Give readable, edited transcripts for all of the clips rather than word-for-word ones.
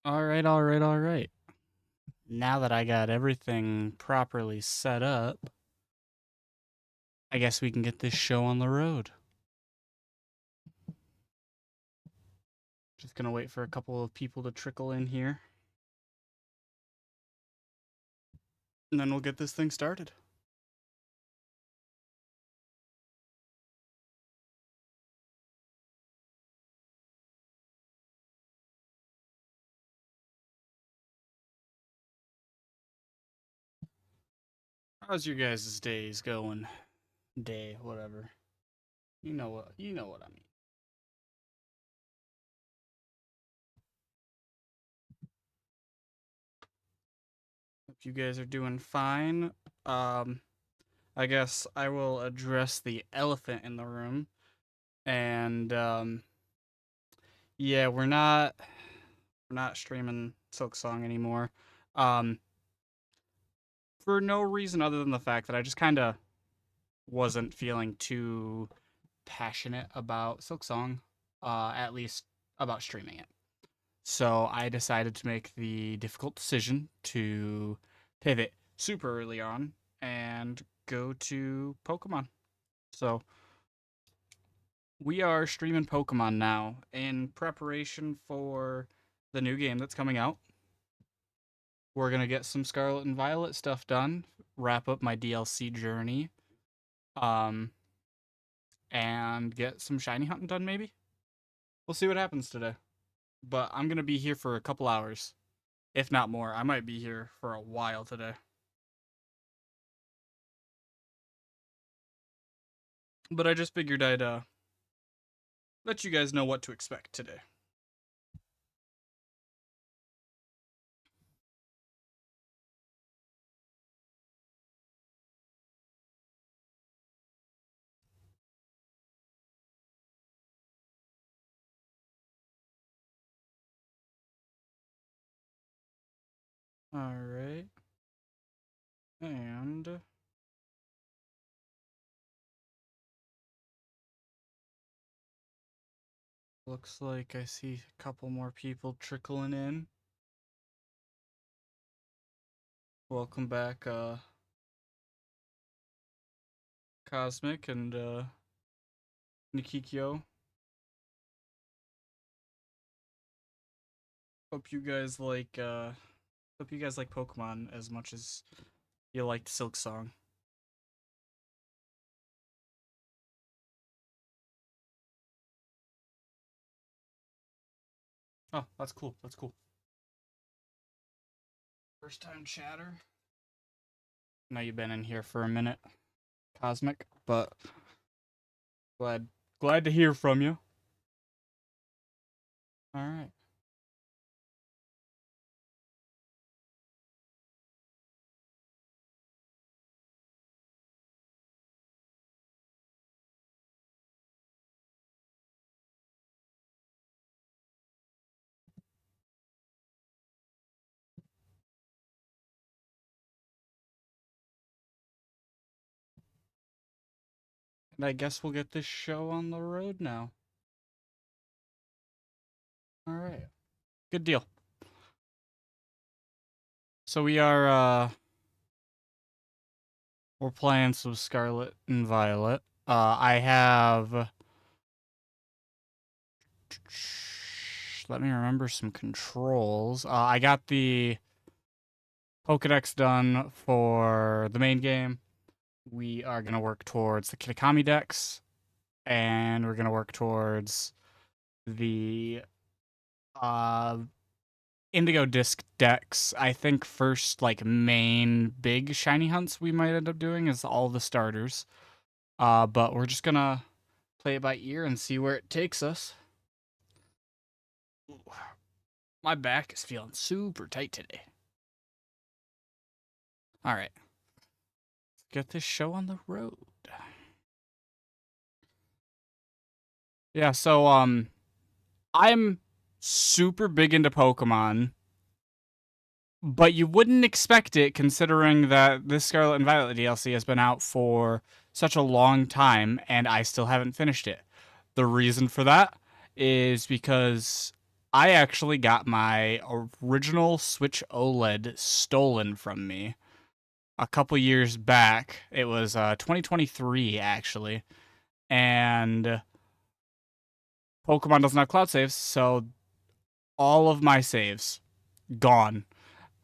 All right. Now that I got everything properly set up, I guess we can get this show on the road. Just gonna wait for a couple of people to trickle in here, and then we'll get this thing started. How's your guys' days going? Day, whatever. You know what I mean. Hope you guys are doing fine. Um, I guess I will address the elephant in the room. And yeah, we're not streaming Silk Song anymore. Um, for no reason other than the fact that I just kind of wasn't feeling too passionate about Silksong, at least about streaming it. So I decided to make the difficult decision to pivot super early on and go to Pokemon. So we are streaming Pokemon now in preparation for the new game that's coming out. We're going to get some Scarlet and Violet stuff done, wrap up my DLC journey, um, and get some shiny hunting done maybe. We'll see what happens today. But I'm going to be here for a couple hours, if not more. I might be here for a while today. But I just figured I'd let you guys know what to expect today. All right. And looks like I see a couple more people trickling in. Welcome back, Cosmic and Nikikyo. Hope you guys like Pokemon as much as you liked Silk Song. Oh, that's cool. That's cool. First time chatter. I know you've been in here for a minute, Cosmic, but glad to hear from you. All right. And I guess we'll get this show on the road now. All right. Good deal. So we're playing some Scarlet and Violet. I have let me remember some controls. I got the Pokedex done for the main game. We are going to work towards the Kitakami Dex, and we're going to work towards the uh, Indigo Disc Dex. I think first, like, main big shiny hunts we might end up doing is all the starters. But we're just going to play it by ear and see where it takes us. Ooh, my back is feeling super tight today. All right. Get this show on the road. Yeah, so I'm super big into Pokemon, but you wouldn't expect it considering that this Scarlet and Violet DLC has been out for such a long time and I still haven't finished it. The reason for that is because I actually got my original Switch OLED stolen from me a couple years back. It was 2023 actually, and Pokemon doesn't have cloud saves, so all of my saves gone.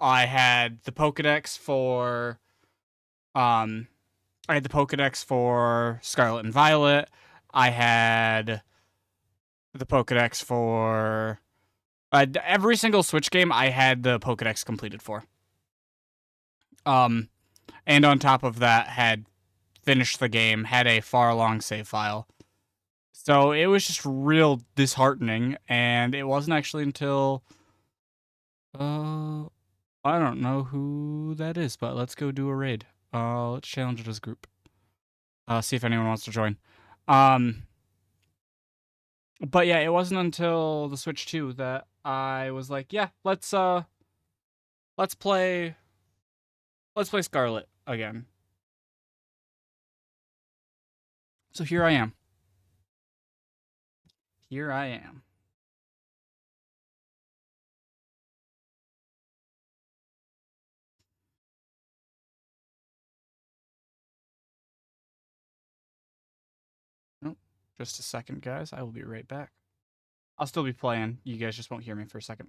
I had the Pokedex for um I had the Pokedex for Scarlet and Violet. I had the Pokedex for every single Switch game I had the Pokedex completed for. Um and on top of that had finished the game, had a far long save file. So it was just real disheartening, and it wasn't actually until uh I don't know who that is, but let's go do a raid. Let's challenge it as a group. See if anyone wants to join. Um, but yeah, it wasn't until the Switch 2 that I was like, yeah, let's play Scarlet again. So here I am. Here I am. Nope. Just a second, guys. I will be right back. I'll still be playing. You guys just won't hear me for a second.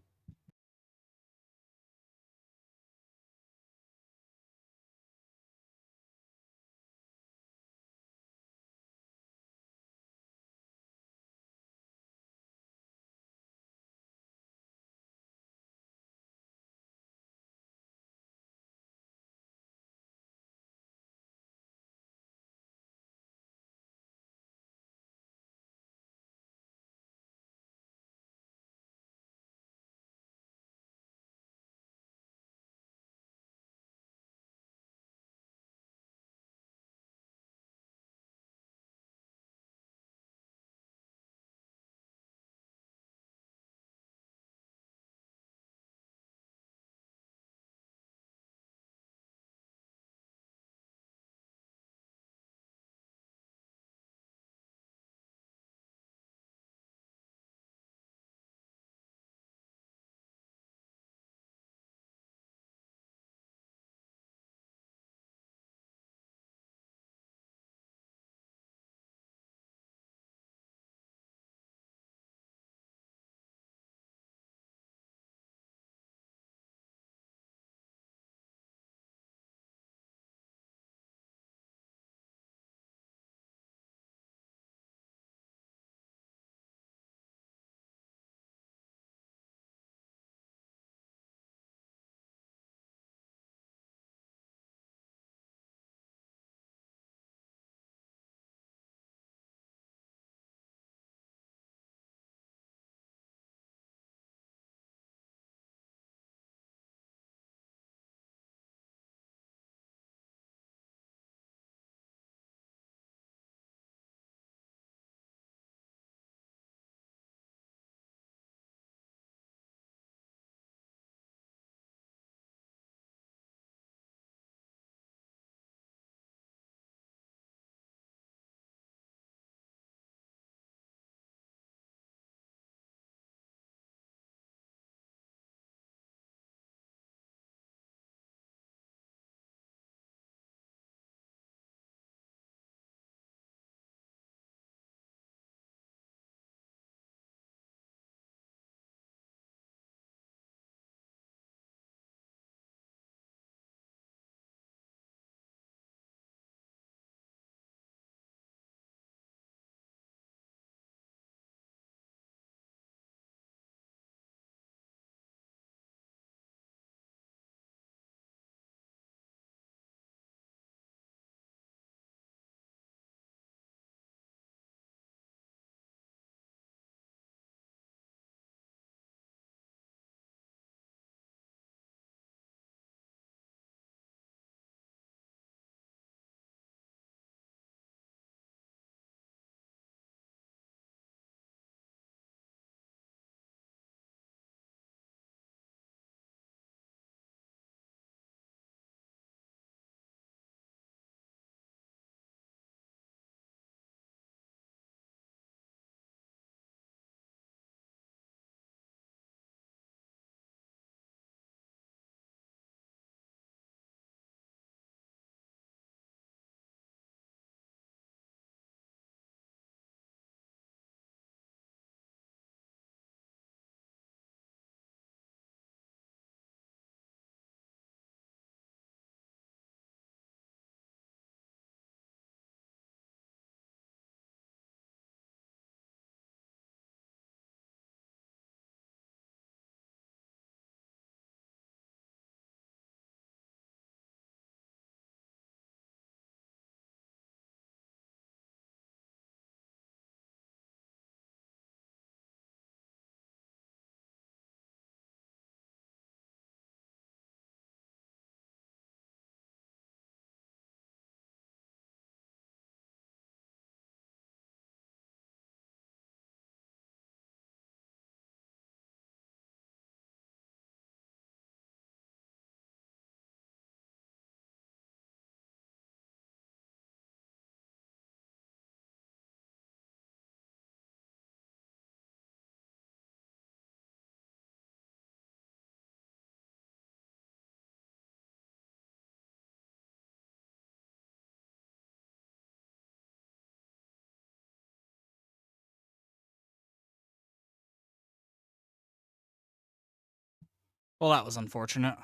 Well, that was unfortunate.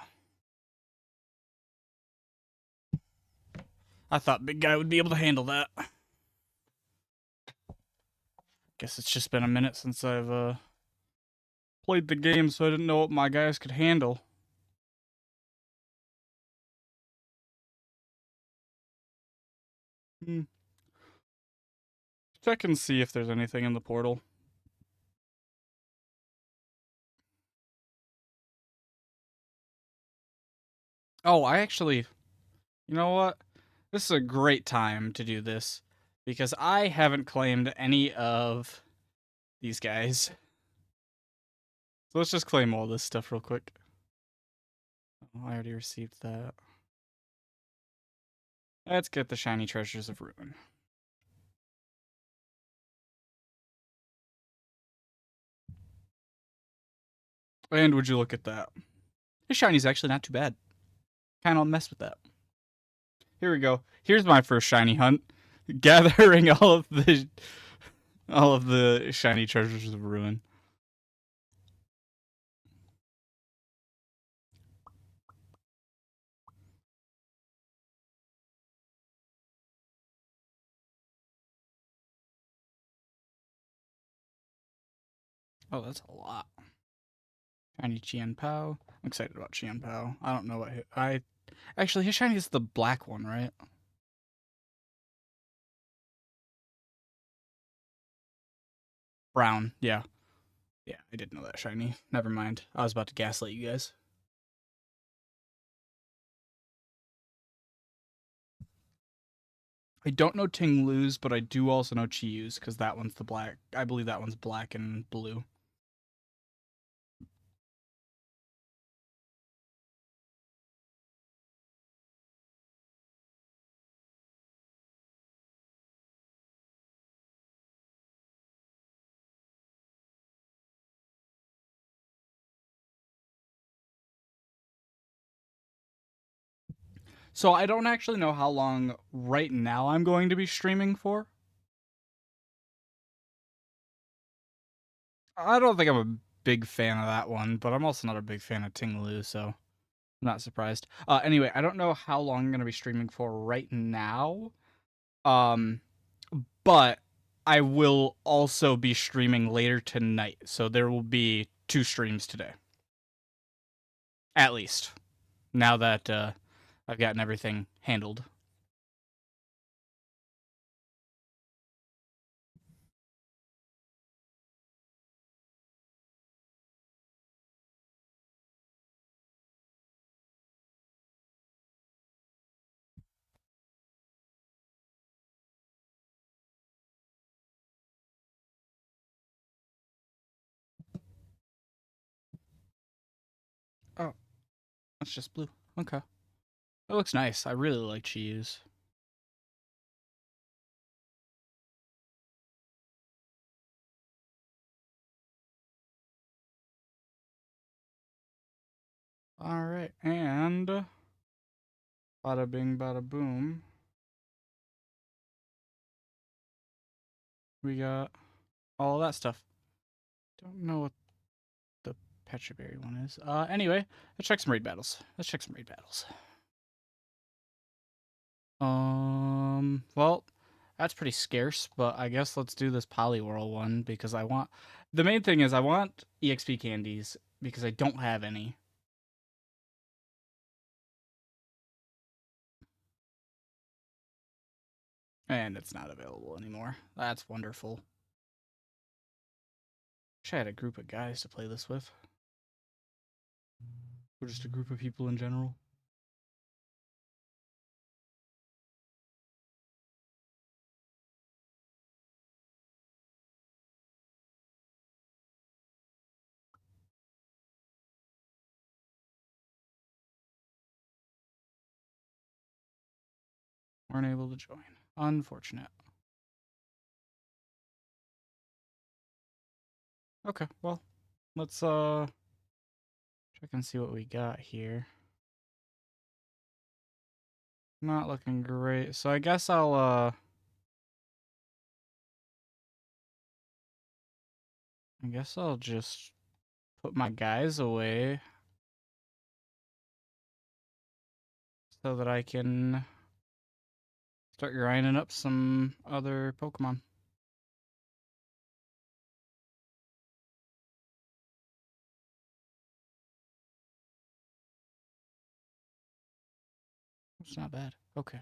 I thought Big Guy would be able to handle that. Guess it's just been a minute since I've played the game, so I didn't know what my guys could handle. Check and see if there's anything in the portal. Oh, I actually, you know what? This is a great time to do this because I haven't claimed any of these guys. So let's just claim all this stuff real quick. Oh, I already received that. Let's get the shiny treasures of ruin. And would you look at that? His shiny's actually not too bad. Kind of mess with that. Here we go. Here's my first shiny hunt. Gathering all of the shiny treasures of ruin. Oh, that's a lot. Shiny Qian Pao. I'm excited about Qian Pao. I don't know what I actually his shiny is the black one, right? Brown. Yeah. Yeah, I didn't know that shiny. Never mind. I was about to gaslight you guys. I don't know Ting Lu's, but I do also know Chiyu's because that one's the black. I believe that one's black and blue. So I don't actually know how long right now I'm going to be streaming for. I don't think I'm a big fan of that one, but I'm also not a big fan of Ting Lu, so I'm not surprised. Anyway, I don't know how long I'm going to be streaming for right now. Um, but I will also be streaming later tonight, so there will be 2 streams today. At least. Now that I've gotten everything handled. Oh, that's just blue. Okay. It looks nice. I really like cheese. Alright, and bada bing, bada boom. We got all that stuff. Don't know what the Petra Berry one is. Anyway, let's check some raid battles. Well, that's pretty scarce, but I guess let's do this Poliwhirl one because I want. The main thing is I want EXP candies because I don't have any. And it's not available anymore. That's wonderful. Wish I had a group of guys to play this with. Or just a group of people in general. Weren't able to join. Unfortunate. Okay, well, let's check and see what we got here. Not looking great. So I guess I'll just put my guys away so that I can start grinding up some other Pokemon. It's not bad. Okay.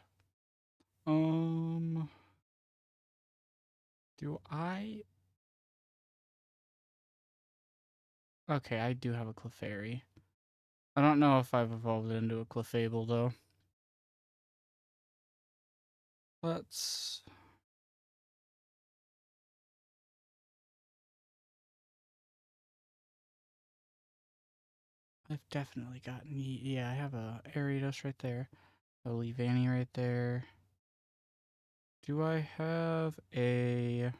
Do I? Okay, I do have a Clefairy. I don't know if I've evolved it into a Clefable, though. Let's... I've definitely gotten... Yeah, I have a Ariados right there. A Leavanny right there. Do I have a...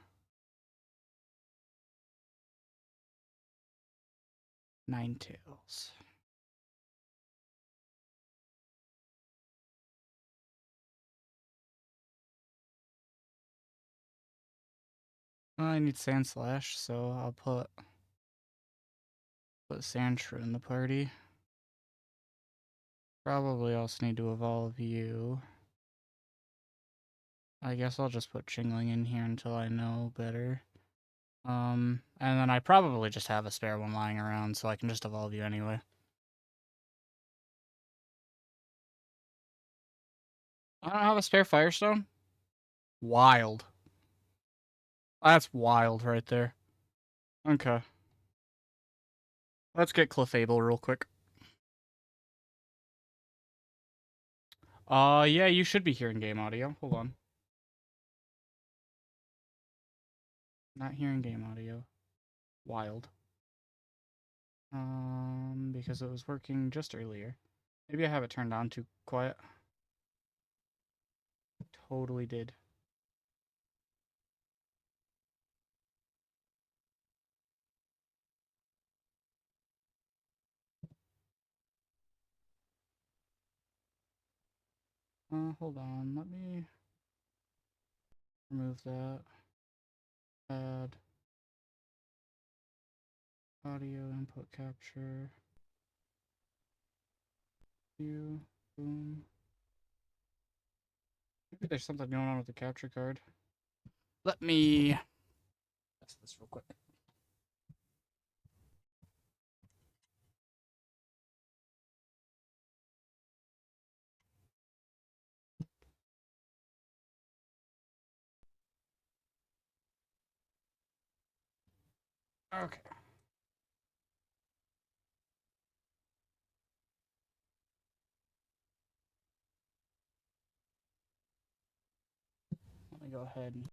Ninetales? I need Sandslash, so I'll put Sandshrew in the party. Probably also need to evolve you. I guess I'll just put Chingling in here until I know better. And then I probably just have a spare one lying around, so I can just evolve you anyway. I don't have a spare Firestone? Wild. That's wild right there. Okay. Let's get Clefable real quick. Yeah, you should be hearing game audio. Hold on. Not hearing game audio. Wild. Because it was working just earlier. Maybe I have it turned on too quiet. Totally did. Hold on. Let me remove that. Add audio input capture. View. Boom. Maybe there's something going on with the capture card. Let me test this real quick. Okay. Let me go ahead and